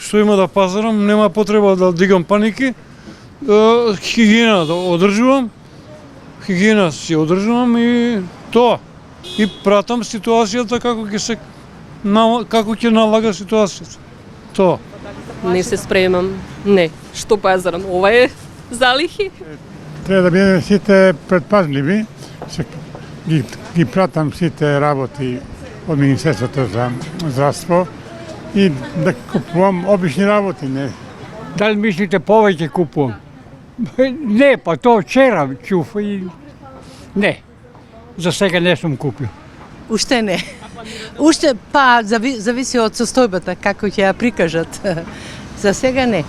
што има да пазарам, нема потреба да дигам паники. Хигиена да одржувам, хигиена си одржувам и тоа. И пратам ситуацијата како ќе налага ситуацијата. Тоа. Не се спремам, не. Што пазарам? Ова е залихи. Треба да бидеме сите предпазливи. Ги пратам сите работи од Министерството за здравство и да купувам обични работи, не. Дали мислите повеќе купувам? Не, па то вчера чув и не. За сега не сум купил. Уште не. Уште, па, зависи од состојбата, како ќе ја прикажат. За сега не.